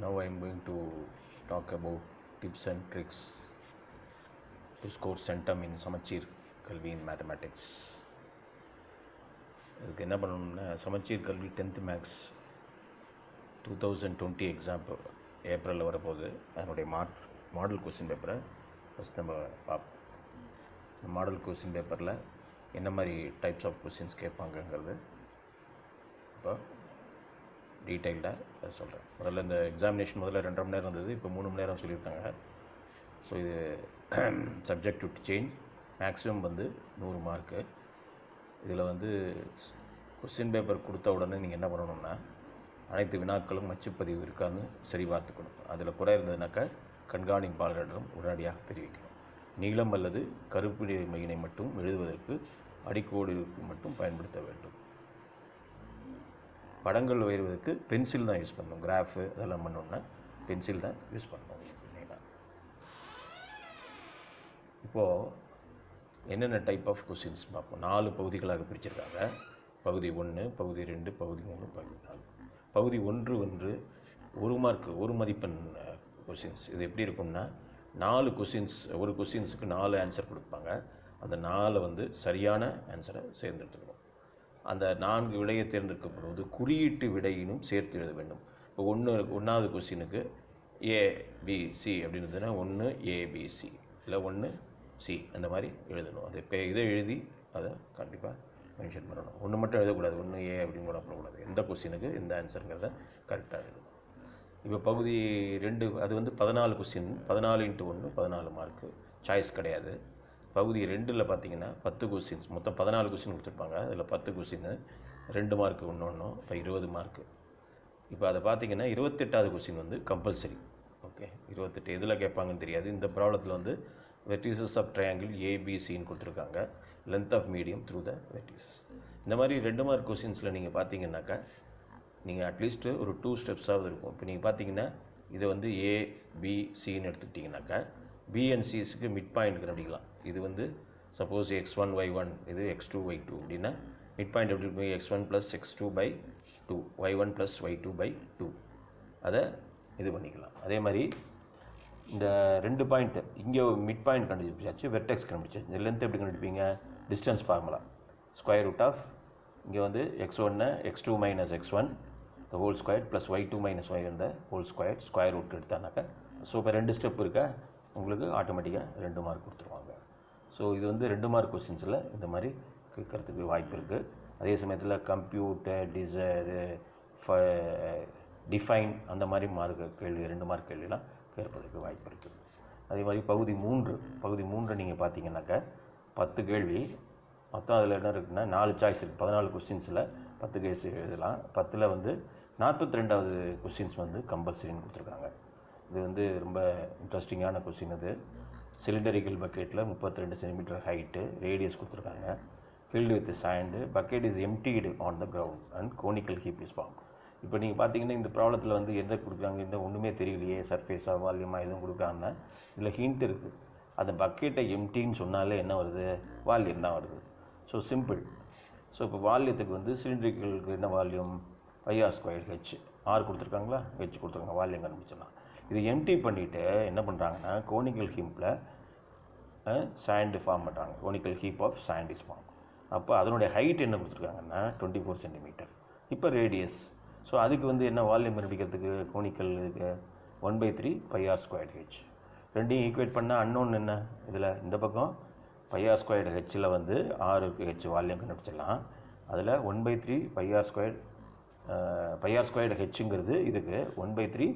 Now I am going to talk about tips and tricks to score Centum in Samacheer Kalvi in mathematics. இதுக்கு என்ன பண்ணணும்னா சமச்சீர் கல்வி 10th maths 2020 exam ஏப்ரலில் வரப்போகுது. அதனுடைய மாடல் கொஸ்டின் பேப்பரை ஃபஸ்ட் நம்ம பார்ப்போம். இந்த மாடல் கொஸ்டின் பேப்பரில் என்ன மாதிரி டைப்ஸ் ஆஃப் கொஸ்டின்ஸ் கேட்பாங்கங்கிறது இப்போ டீட்டெயில்டாக சொல்கிறேன். முதல்ல இந்த எக்ஸாமினேஷன் முதல்ல 2.5 மணி நேரம் இருந்தது, இப்போ 3 மணி நேரம் சொல்லியிருக்காங்க. ஸோ இது subject to change. Maximum 100 mark. இதில் கொஸ்டின் பேப்பர் கொடுத்த உடனே நீங்கள் என்ன பண்ணணும்னா அனைத்து வினாக்களும் மச்சுப்பதிவு இருக்கான்னு சரி பார்த்துக்கணும். அதில் குறை இருந்ததுனாக்கா கண்காணிப்பாளரிடம் உடனடியாக தெரிவிக்கணும். நீளம் அல்லது கருப்பு மையினை மட்டும் எழுதுவதற்கு அடிக்கோடு மட்டும் பயன்படுத்த வேண்டும். படங்கள் வரைவதற்கு பென்சில் தான் யூஸ் பண்ணணும். கிராஃபு அதெல்லாம் பண்ணோன்னா பென்சில் தான் யூஸ் பண்ணணும். இப்போது என்னென்ன டைப் ஆஃப் கொஸ்டின்ஸ் பார்ப்போம். 4 பகுதிகளாக பிரிச்சிருக்காங்க. பகுதி 1, பகுதி 2, பகுதி 3, பகுதி 4. பகுதி 1 1 மார்க் 1 மதிப்பெண் கொஸ்டின்ஸ். இது எப்படி இருக்கும்னா 4 கொஸ்டின்ஸ், ஒரு கொஸ்டின்ஸுக்கு 4 ஆன்சர் கொடுப்பாங்க. அந்த 4 சரியான ஆன்சரை தேர்ந்தெடுத்துக்கணும். அந்த 4 விடையை தேர்ந்தெடுக்கப்படுவது குறியீட்டு விடையினும் சேர்த்து எழுத வேண்டும். இப்போ 1வது கொஸ்டினுக்கு ஏபிசி அப்படின்றதுன்னா 1 ஏபிசி இல்லை 1 சி அந்த மாதிரி எழுதணும். அது இப்போ இதை எழுதி அதை கண்டிப்பாக மென்ஷன் பண்ணணும். 1 மட்டும் எழுதக்கூடாது, 1 ஏ அப்படின்னு கூட பண்ணக்கூடாது. எந்த கொஸ்டினுக்கு எந்த ஆன்சருங்கிறத கரெக்டாக எழுதணும். இப்போ பகுதி 2 அது 14 கொஸ்டின், 14 × 1 14 மார்க்கு, சாய்ஸ் கிடையாது. பகுதி 2ல் பார்த்தீங்கன்னா 10 கொஸ்டின்ஸ், மொத்தம் 14 கொஸ்டின் கொடுத்துருப்பாங்க. அதில் 10 கொஸ்டின் 2 மார்க்கு ஒன்று, இப்போ 20 மார்க்கு. இப்போ அதை பார்த்தீங்கன்னா 28வது கொஸ்டின் கம்பல்சரி. ஓகே, 28 எதில் கேட்பாங்கன்னு தெரியாது. இந்த ப்ராப்ளத்தில் வெர்டிசஸ் ஆஃப் ட்ரையாங்கிள் ஏபிசின்னு கொடுத்துருக்காங்க. Length of medium through the vertices. இந்த மாதிரி 2 மார்க் கொஸ்டின்ஸில் நீங்கள் பார்த்தீங்கன்னாக்கா நீங்கள் அட்லீஸ்ட்டு ஒரு 2 ஸ்டெப்ஸாவது இருக்கும். இப்போ நீங்கள் பார்த்தீங்கன்னா இதை ஏபிசின்னு எடுத்துக்கிட்டிங்கனாக்கா பிஎன்சிஸ்க்கு மிட் பாயிண்ட் கண்டுபிடிக்கலாம். இது சப்போஸ் x1 y1 இது x2 y2 அப்படின்னா மிட் பாயிண்ட் எப்படி இருக்கும்? x1 + x2/2 y1 + y2/2 அதை இது பண்ணிக்கலாம். அதே மாதிரி இந்த 2 பாயிண்ட் இங்கே மிட் பாயிண்ட் கண்டுபிடிச்சாச்சு, வெர்டெக்ஸ் கண்டுபிடிச்சாச்சு. இந்த லென்த் எப்படி கண்டுபிடிப்பீங்க? டிஸ்டன்ஸ் ஃபார்முலா √ இங்கே x1 x2 - x1 the whole square + y2 - y1 the whole square square root எடுத்தானாக்கா. ஸோ இப்போ 2 ஸ்டெப் இருக்கா, உங்களுக்கு ஆட்டோமேட்டிக்காக 2 மார்க் கொடுத்துருவாங்க. ஸோ இது 2 மார்க் கொஸ்டின்ஸில் இந்த மாதிரி கேட்கறதுக்கு வாய்ப்பு இருக்குது. அதே சமயத்தில் கம்ப்யூட்டர் டிஃபைன் அந்த மாதிரி கேள்வி 2 மார்க் கேள்விலாம் கேட்பதற்கு வாய்ப்பு இருக்குது. அதே மாதிரி பகுதி 3 நீங்கள் பார்த்தீங்கன்னாக்கா 10 கேள்வி மொத்தம். அதில் என்ன இருக்குன்னா 4 சாய்ஸ் இருக்குது. 14 கொஸ்டின்ஸில் 10 கேஸ் எழுதலாம். 10ல் 42வது கொஸ்டின்ஸ் கம்பல்சரின்னு கொடுத்துருக்காங்க. இது ரொம்ப இன்ட்ரெஸ்டிங்கான கொஸ்டின். இது சிலிண்டரிக்கல் பக்கெட்டில் 32 சென்டிமீட்டர் ஹைட்டு, ரேடியஸ் கொடுத்துருக்காங்க. Filled with sand, bucket is emptied on the ground and conical heap is form. இப்போ நீங்கள் பார்த்தீங்கன்னா இந்த ப்ராப்ளத்தில் எந்த கொடுக்குறாங்க, இந்த ஒன்றுமே தெரியலையே, சர்ஃபேஸாக வால்யூமாக எதுவும் கொடுக்காம இதில் ஹிண்ட் இருக்குது. அந்த பக்கெட்டை எம்டின்னு சொன்னாலே என்ன வருது? வால்யூம் தான் வருது. So simple. ஸோ இப்போ வால்யூத்துக்கு சிலிண்டரிக்கலுக்கு என்ன வால்யூம்? πr²h. ஆர் கொடுத்துருக்காங்களா, ஹெச் கொடுத்துருக்காங்க, வால்யூம் கண்டுபிடிச்சிடலாம். இது எம்டி பண்ணிவிட்டு என்ன பண்ணுறாங்கன்னா கோனிக்கல் ஹீப்பில் சாண்டு ஃபார்ம் பண்ணுறாங்க. Conical heap of sand is form. அப்போ அதனுடைய ஹைட் என்ன கொடுத்துருக்காங்கன்னா 24 சென்டிமீட்டர். இப்போ ரேடியஸ். ஸோ அதுக்கு என்ன வால்யூம் கண்டுபிடிக்கிறதுக்கு கோனிக்கல் 1/3 πr²h. ரெண்டையும் ஈக்குவேட் பண்ணால் அன்னோன் என்ன? இதில் இந்த பக்கம் πr²hல் ஆருக்கு ஹெச் வால்யூம் கண்டுபிடிச்சிடலாம். அதில் 1/3 πr²hங்கிறது இதுக்கு 1/3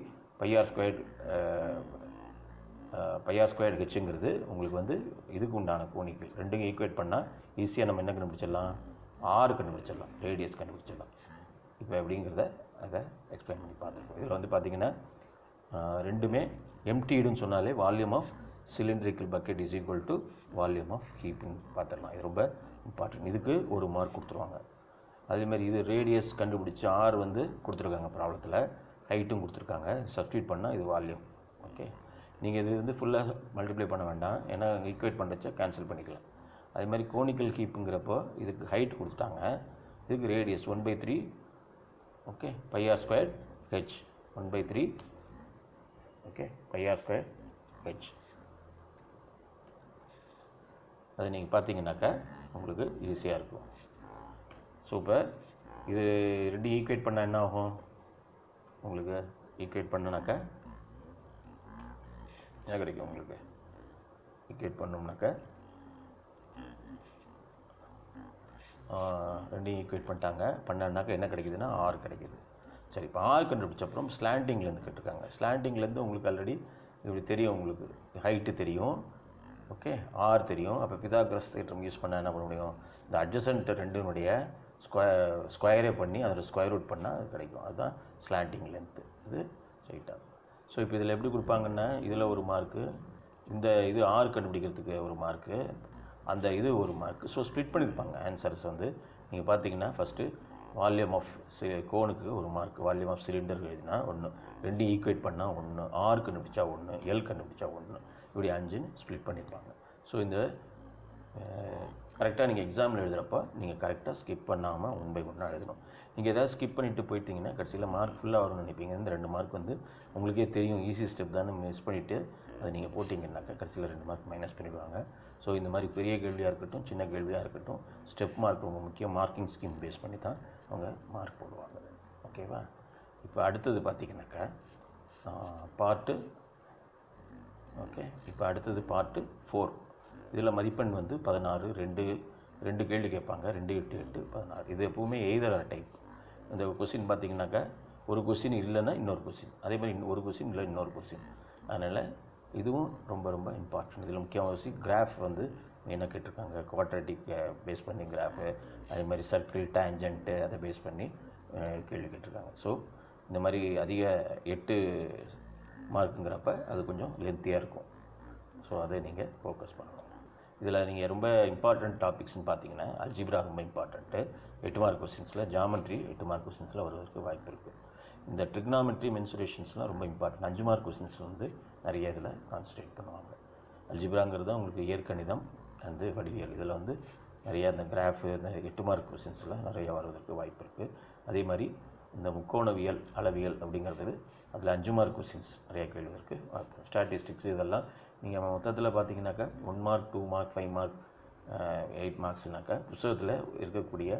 πr²hங்கிறது உங்களுக்கு இதுக்கு உண்டான கோனிக்கல். ரெண்டும் ஈக்குவேட் பண்ணால் ஈஸியாக நம்ம என்ன கண்டுபிடிச்சிடலாம்? ஆர் கண்டுபிடிச்சிடலாம், ரேடியஸ் கண்டுபிடிச்சிடலாம். இப்போ எப்படிங்கிறத அதை எக்ஸ்பிளைன் பண்ணி பார்த்துருக்கோம். இதில் பார்த்தீங்கன்னா ரெண்டுமே எம்டிடுன்னு சொன்னாலே volume of cylindrical bucket is equal to volume of ஹீப்னு பார்த்துடலாம். இது ரொம்ப இம்பார்ட்டன்ட். இதுக்கு 1 மார்க் கொடுத்துருவாங்க. அதேமாதிரி இது ரேடியஸ் கண்டுபிடிச்சி ஆர் கொடுத்துருக்காங்க ப்ராப்ளத்தில், ஹைட்டும் கொடுத்துருக்காங்க. சப்ஸ்டியூட் பண்ணால் இது வால்யூம். ஓகே, நீங்கள் இது ஃபுல்லாக மல்டிப்ளை பண்ண வேண்டாம், ஏன்னா ஈக்குவேட் பண்ணுறச்ச கேன்சல் பண்ணிக்கலாம். அதே மாதிரி கோனிக்கல் ஹீப்புங்கிறப்போ இதுக்கு ஹைட் கொடுத்துட்டாங்க, இதுக்கு radius 1/3 okay πr²h 1/3 okay, pi r square H. அது நீங்கள் பார்த்தீங்கன்னாக்கா உங்களுக்கு ஈஸியாக இருக்கும். சூப்பர். இது ரெண்டு ஈக்குவேட் பண்ணால் என்ன ஆகும்? உங்களுக்கு ஈக்குவேட் பண்ணனாக்கா என்ன கிடைக்கும்? உங்களுக்கு ஈக்குவேட் பண்ணோம்னாக்கா ரெண்டையும் ஈக்குவேட் பண்ணாக்கா என்ன கிடைக்குதுன்னா ஆர் கிடைக்குது. சரி, இப்போ ஆர் கண்டுபிடிச்ச அப்புறம் ஸ்லாண்டிங்லேருந்து கேட்டிருக்காங்க. ஸ்லாண்டிங்லேருந்து உங்களுக்கு ஆல்ரெடி இப்படி தெரியும், உங்களுக்கு ஹைட்டு தெரியும், ஓகே, ஆர் தெரியும். அப்போ பிதாகரஸ் தேற்றம் யூஸ் பண்ணால் என்ன பண்ண முடியும்? இந்த அட்ஜசன்ட் ரெண்டுனுடைய ஸ்கொயரே பண்ணி அதில் ஸ்கொயர் ரூட் பண்ணால் அது கிடைக்கும். அதுதான் ஸ்லாண்டிங் லென்த்து. இது ஸ்ட்ரைட்டாக. ஸோ இப்போ இதில் எப்படி கொடுப்பாங்கன்னா, இதில் ஒரு மார்க்கு, இந்த இது ஆர் கண்டுபிடிக்கிறதுக்கு ஒரு மார்க்கு, அந்த இது ஒரு மார்க்கு. ஸோ ஸ்ப்ளிட் பண்ணியிருப்பாங்க ஆன்சர்ஸ் வந்து. நீங்கள் பார்த்தீங்கன்னா ஃபஸ்ட்டு வால்யூம் ஆஃப் கோனுக்கு ஒரு மார்க், வால்யூம் ஆஃப் சிலிண்டர் எழுதினா 1, 2 ஈக்குவேட் பண்ணால் 1, ஆர் கண்டுபிடிச்சா 1, எல் கண்டுபிடிச்சா 1, இப்படி 5ன்னு ஸ்ப்ளிட் பண்ணியிருப்பாங்க. ஸோ இந்த கரெக்டாக நீங்கள் எக்ஸாமில் எழுதுகிறப்ப நீங்கள் கரெக்டாக ஸ்கிப் பண்ணாமல் 1 by 1 எழுதணும். நீங்கள் எதாவது ஸ்கிப் பண்ணிவிட்டு போயிட்டீங்கன்னா கடைசியில் மார்க் ஃபுல்லாக வரும்னு நினைப்பீங்க. இந்த 2 மார்க் வந்து உங்களுக்கே தெரியும், ஈஸி ஸ்டெப் தானே, மிஸ் பண்ணிவிட்டு அதை நீங்கள் போட்டிங்கன்னாக்கா கடைசியில் 2 மார்க் மைனஸ் பண்ணிடுவாங்க. ஸோ இந்த மாதிரி பெரிய கேள்வியாக இருக்கட்டும், சின்ன கேள்வியாக இருக்கட்டும், ஸ்டெப் மார்க் ரொம்ப முக்கியம். மார்க்கிங் ஸ்கீம் பேஸ் பண்ணி தான் அவங்க மார்க் போடுவாங்க. ஓகேவா? இப்போ அடுத்தது பார்த்தீங்கன்னாக்கா பார்ட்டு, ஓகே, இப்போ அடுத்தது பார்ட்டு 4. இதில் மதிப்பெண் வந்து 16, 2 கேள்வி கேட்பாங்க, 2, 8, 8, 16. இது எப்போவுமே எய்தர் டைப். இந்த கொஸ்டின் பார்த்தீங்கன்னாக்கா ஒரு கொஸ்டின் இல்லைன்னா இன்னொரு கொஸ்டின், அதே மாதிரி ஒரு கொஸ்டின் இல்லை இன்னொரு கொஸ்டின். அதனால் இதுவும் ரொம்ப ரொம்ப இம்பார்ட்டன்ட். இதில் முக்கியமாக கிராஃப் வந்து என்ன கேட்டிருக்காங்க, குவாட்ரேட்டிக் பேஸ் பண்ணி கிராஃபு, அதே மாதிரி சர்க்கிள், டேஞ்சன்ட்டு, அதை பேஸ் பண்ணி கேள்வி கேட்டிருக்காங்க. ஸோ இந்த மாதிரி அதிக 8 மார்க்குங்கிறப்ப அது கொஞ்சம் லென்த்தியாக இருக்கும். ஸோ அதை நீங்கள் ஃபோக்கஸ் பண்ணணும். இதில் நீங்கள் ரொம்ப இம்பார்ட்டண்ட் டாபிக்ஸ்னு பார்த்தீங்கன்னா அல்ஜிப்ரா ரொம்ப இம்பார்ட்டண்ட்டு. 8 மார்க் கொஸ்டின்ஸில், ஜாமெட்ரி 8 மார்க் கொஸ்டின்ஸில் வருவதற்கு வாய்ப்பு இருக்குது. இந்த ட்ரிக்னாமெட்ரி, மென்சுரேஷன்ஸ்லாம் ரொம்ப இம்பார்ட்டன்ட். 5 மார்க் கொஸ்டின்ஸ் வந்து நிறைய இதில் கான்சன்ட்ரேட் பண்ணுவாங்க. அல்ஜிப்ராங்கிறது உங்களுக்கு இயற்கணிதம் வந்து வடிவியல். இதில் வந்து நிறையா இந்த கிராஃபு, இந்த 8 மார்க் கொஸ்டின்ஸில் நிறைய வருவதற்கு வாய்ப்பு இருக்குது. அதே மாதிரி இந்த முக்கோணவியல், அளவியல் அப்படிங்கிறது அதில் 5 மார்க் கொஸ்டின்ஸ் நிறைய கேள்வி இருக்குது. ஸ்டாட்டிஸ்டிக்ஸ் இதெல்லாம் நீங்கள் மொத்தத்தில் பார்த்தீங்கன்னாக்கா 1 மார்க், 2 மார்க், 5 மார்க், 8 மார்க்ஸ்னாக்கா புத்தகத்தில் இருக்கக்கூடிய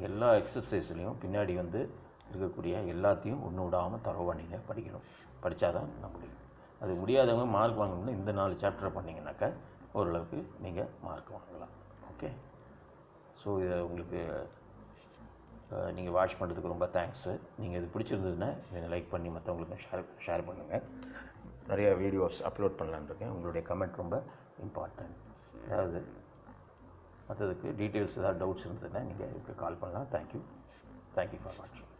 எல்லா எக்ஸசைஸ்லேயும் பின்னாடி வந்து இருக்கக்கூடிய எல்லாத்தையும் ஒன்று விடாமல் தரவாக நீங்கள் படிக்கணும். படித்தா தான் முடியும். அது முடியாதவங்க மார்க் வாங்கணும்னா இந்த 4 சாப்டரை பண்ணிங்கனாக்கா ஓரளவுக்கு நீங்கள் மார்க் வாங்கலாம். ஓகே, ஸோ இதை உங்களுக்கு நீங்கள் வாட்ச் பண்ணுறதுக்கு ரொம்ப தேங்க்ஸு. நீங்கள் இது பிடிச்சிருந்ததுன்னா இதை லைக் பண்ணி மற்றவங்களுக்கு ஷேர் பண்ணுங்கள். நிறைய வீடியோஸ் அப்லோட் பண்ணலான்னு இருக்கேன். உங்களுடைய கமெண்ட் ரொம்ப இம்பார்ட்டன்ட். அதாவது மற்றதுக்கு டீட்டெயில்ஸ் ஏதாவது டவுட்ஸ் இருந்ததுன்னா நீங்கள் இதுக்கு கால் பண்ணலாம். தேங்க்யூ ஃபார் வாட்சிங்.